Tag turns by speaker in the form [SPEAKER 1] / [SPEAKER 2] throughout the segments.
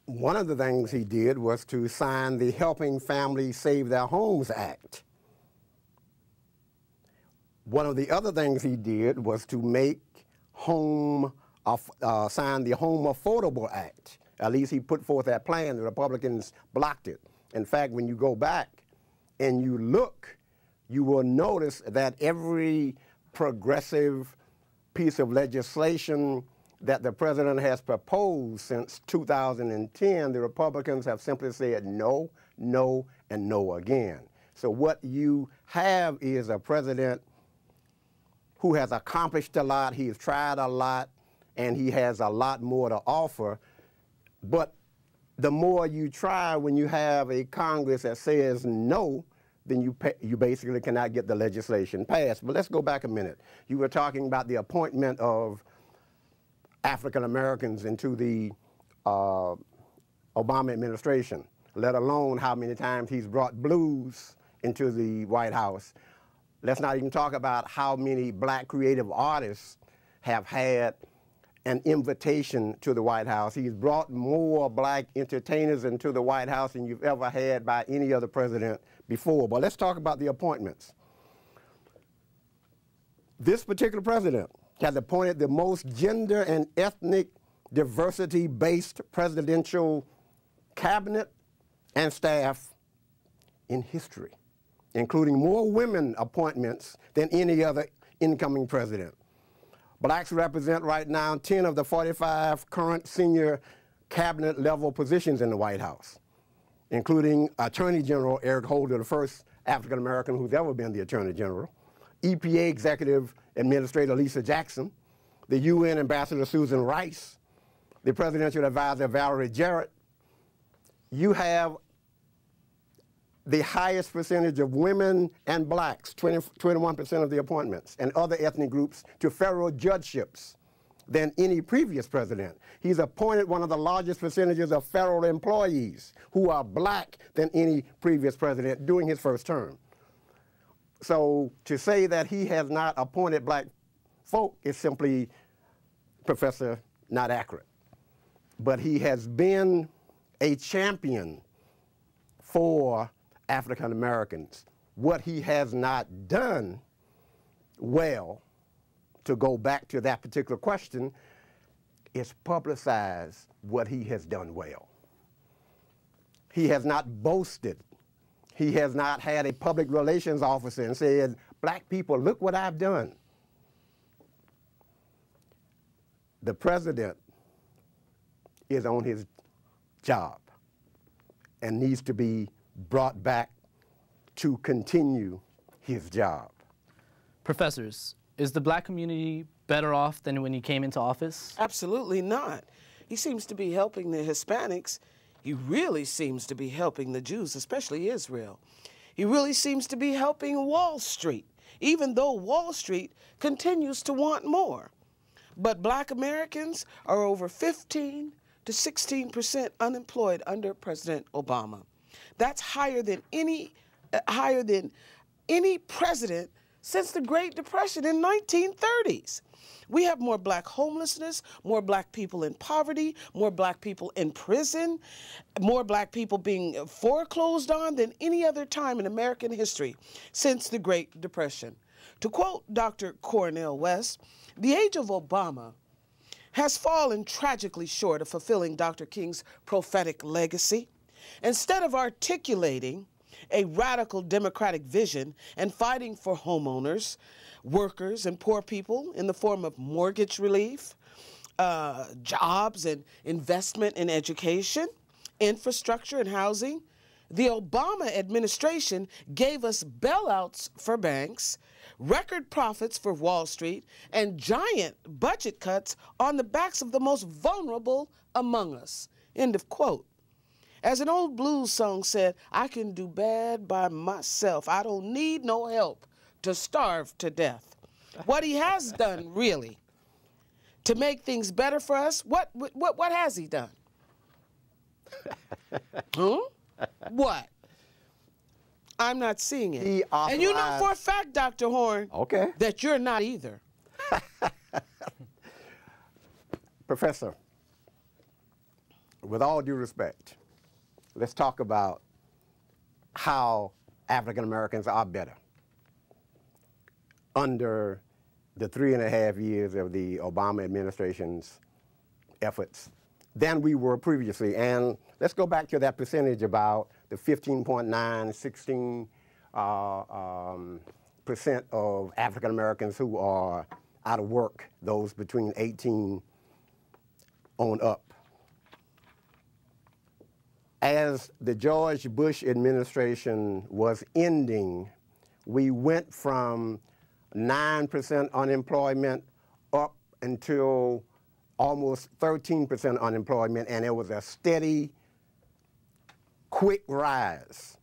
[SPEAKER 1] One of the things he did was to sign the Helping Families Save Their Homes Act. One of the other things he did was to make sign the Home Affordable Act. At least he put forth that plan. The Republicans blocked it. In fact, when you go back and you look, you will notice that every progressive piece of legislation that the president has proposed since 2010, the Republicans have simply said no, no, and no again. So what you have is a president who has accomplished a lot, he has tried a lot, and he has a lot more to offer. But the more you try, when you have a Congress that says no, then you basically cannot get the legislation passed. But let's go back a minute. You were talking about the appointment of African Americans into the Obama administration, let alone how many times he's brought blues into the White House. Let's not even talk about how many black creative artists have had an invitation to the White House. He's brought more black entertainers into the White House than you've ever had by any other president before. But let's talk about the appointments. This particular president has appointed the most gender and ethnic diversity-based presidential cabinet and staff in history, including more women appointments than any other incoming president. Blacks represent right now 10 of the 45 current senior cabinet level positions in the White House, including Attorney General Eric Holder, the first African American who's ever been the Attorney General, EPA Executive Administrator Lisa Jackson, the UN Ambassador Susan Rice, the Presidential Advisor Valerie Jarrett. You have the highest percentage of women and blacks, 21% of the appointments, and other ethnic groups to federal judgeships than any previous president. He's appointed one of the largest percentages of federal employees who are black than any previous president during his first term. So to say that he has not appointed black folk is simply, Professor, not accurate. But he has been a champion for African Americans. What he has not done well, to go back to that particular question, is publicize what he has done well. He has not boasted. He has not had a public relations officer and said, black people, look what I've done. The president is on his job and needs to be brought back to continue his job.
[SPEAKER 2] Professors, is the black community better off than when he came into office?
[SPEAKER 3] Absolutely not. He seems to be helping the Hispanics. He really seems to be helping the Jews, especially Israel. He really seems to be helping Wall Street, even though Wall Street continues to want more. But black Americans are over 15 to 16% unemployed under President Obama. That's higher than any president since the Great Depression in 1930s. We have more black homelessness, more black people in poverty, more black people in prison, more black people being foreclosed on than any other time in American history since the Great Depression. To quote Dr. Cornel West, the age of Obama has fallen tragically short of fulfilling Dr. King's prophetic legacy. Instead of articulating a radical democratic vision and fighting for homeowners, workers, and poor people in the form of mortgage relief, jobs and investment in education, infrastructure and housing, the Obama administration gave us bailouts for banks, record profits for Wall Street, and giant budget cuts on the backs of the most vulnerable among us. End of quote. As an old blues song said, I can do bad by myself. I don't need no help to starve to death. What he has done, really, to make things better for us, what has he done? What? I'm not seeing it. And you know for a fact, Dr. Horne, that you're not either.
[SPEAKER 1] Professor, with all due respect, let's talk about how African Americans are better under the 3.5 years of the Obama administration's efforts than we were previously. And let's go back to that percentage about the 15.9, 16 percent of African Americans who are out of work, those between 18 on up. As the George Bush administration was ending, we went from 9% unemployment up until almost 13% unemployment, and it was a steady, quick rise.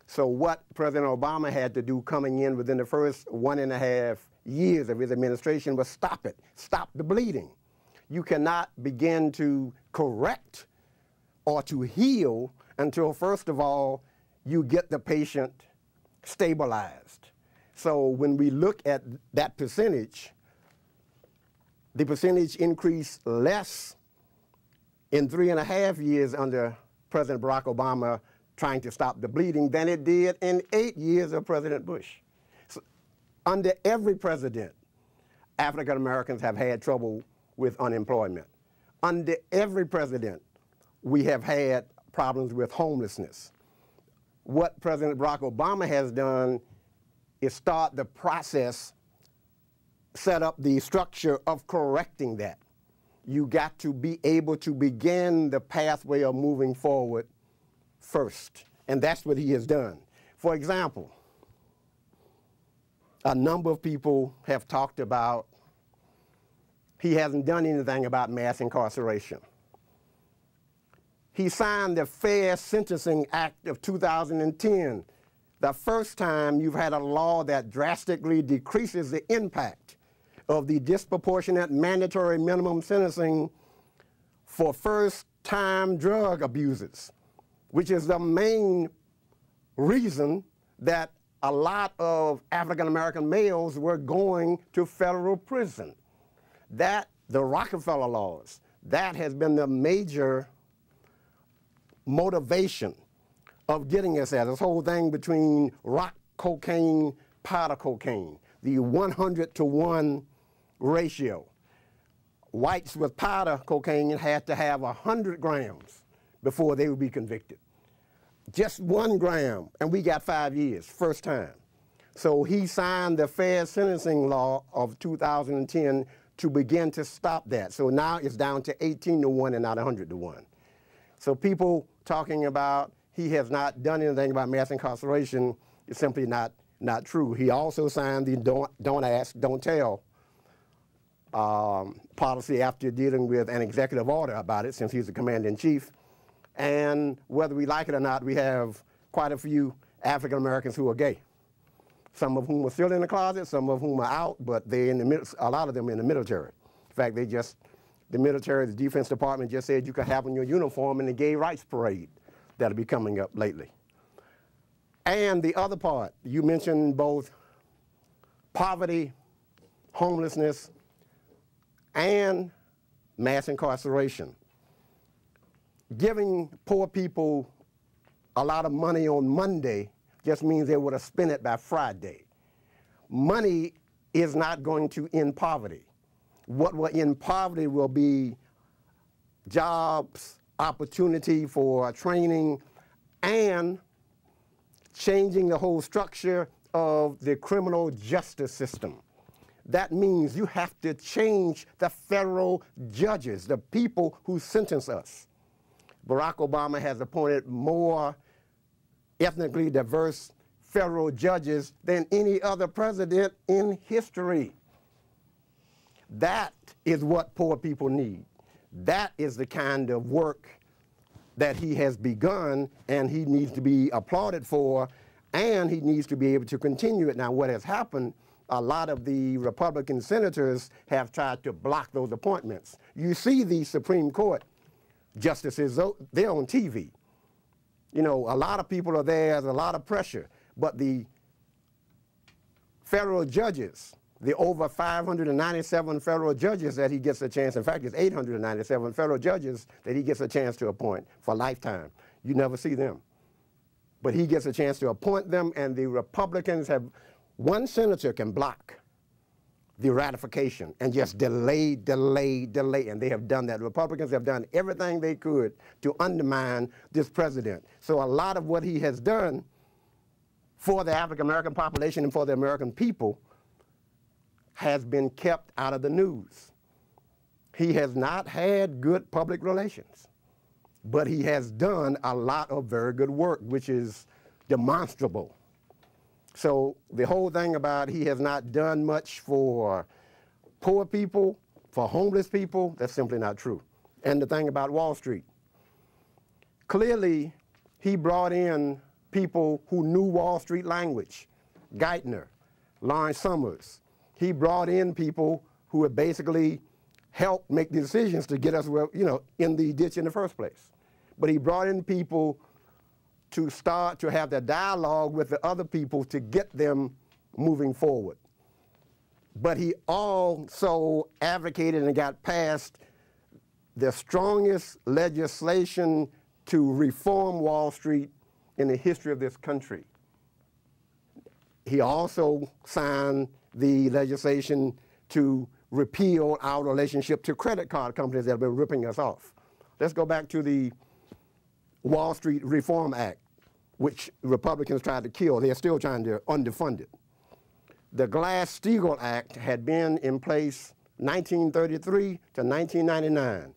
[SPEAKER 1] So what President Obama had to do coming in within the first 1.5 years of his administration was stop it, stop the bleeding. You cannot begin to correct or to heal until, first of all, you get the patient stabilized. So when we look at that percentage, the percentage increased less in 3.5 years under President Barack Obama trying to stop the bleeding than it did in 8 years of President Bush. So under every president, African Americans have had trouble with unemployment. Under every president, we have had problems with homelessness. What President Barack Obama has done is start the process, set up the structure of correcting that. You got to be able to begin the pathway of moving forward first, and that's what he has done. For example, a number of people have talked about he hasn't done anything about mass incarceration. He signed the Fair Sentencing Act of 2010, the first time you've had a law that drastically decreases the impact of the disproportionate mandatory minimum sentencing for first-time drug abusers, which is the main reason that a lot of African-American males were going to federal prison. That, the Rockefeller laws, that has been the major motivation of getting us there. This whole thing between rock cocaine, powder cocaine, the 100-to-1 ratio. Whites with powder cocaine had to have 100 grams before they would be convicted. Just 1 gram, and we got 5 years, first time. So he signed the Fair Sentencing Law of 2010 to begin to stop that. So now it's down to 18-to-1 and not 100-to-1. So people talking about he has not done anything about mass incarceration is simply not true. He also signed the don't ask, don't tell policy after dealing with an executive order about it, since he's the commander-in-chief. And whether we like it or not, we have quite a few African Americans who are gay. Some of whom are still in the closet, some of whom are out, but they're in the a lot of them in the military. In fact, the military, the Defense Department just said you could have on your uniform in the gay rights parade that'll be coming up lately. And the other part, you mentioned both poverty, homelessness, and mass incarceration. Giving poor people a lot of money on Monday just means they would have spent it by Friday. Money is not going to end poverty. What will end poverty will be jobs, opportunity for training, and changing the whole structure of the criminal justice system. That means you have to change the federal judges, the people who sentence us. Barack Obama has appointed more ethnically diverse federal judges than any other president in history. That is what poor people need. That is the kind of work that he has begun, and he needs to be applauded for, and he needs to be able to continue it. Now, what has happened, a lot of the Republican senators have tried to block those appointments. You see the Supreme Court justices, they're on TV. You know, a lot of people are there, there's a lot of pressure, but the federal judges the over 597 federal judges that he gets a chance, in fact, it's 897 federal judges that he gets a chance to appoint for lifetime. You never see them. But he gets a chance to appoint them, and the Republicans have, one senator can block the ratification and just delay, and they have done that. Republicans have done everything they could to undermine this president. So a lot of what he has done for the African-American population and for the American people has been kept out of the news. He has not had good public relations, but he has done a lot of very good work, which is demonstrable. So the whole thing about he has not done much for poor people, for homeless people, that's simply not true. And the thing about Wall Street, clearly he brought in people who knew Wall Street language, Geithner, Lawrence Summers. He brought in people who had basically helped make the decisions to get us, in the ditch in the first place. But he brought in people to start to have the dialogue with the other people to get them moving forward. But he also advocated and got passed the strongest legislation to reform Wall Street in the history of this country. He also signed the legislation to repeal our relationship to credit card companies that have been ripping us off. Let's go back to the Wall Street Reform Act, which Republicans tried to kill. They're still trying to underfund it. The Glass-Steagall Act had been in place 1933 to 1999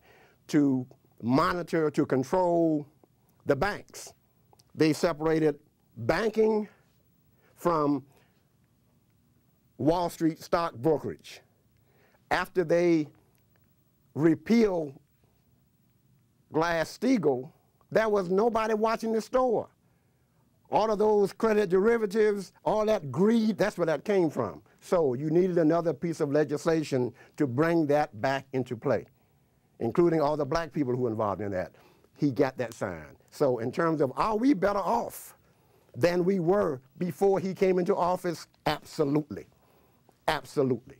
[SPEAKER 1] to monitor, to control the banks. They separated banking from Wall Street stock brokerage. After they repealed Glass-Steagall, there was nobody watching the store. All of those credit derivatives, all that greed, that's where that came from. So you needed another piece of legislation to bring that back into play, including all the black people who were involved in that. He got that signed. So in terms of, are we better off than we were before he came into office? Absolutely. Absolutely.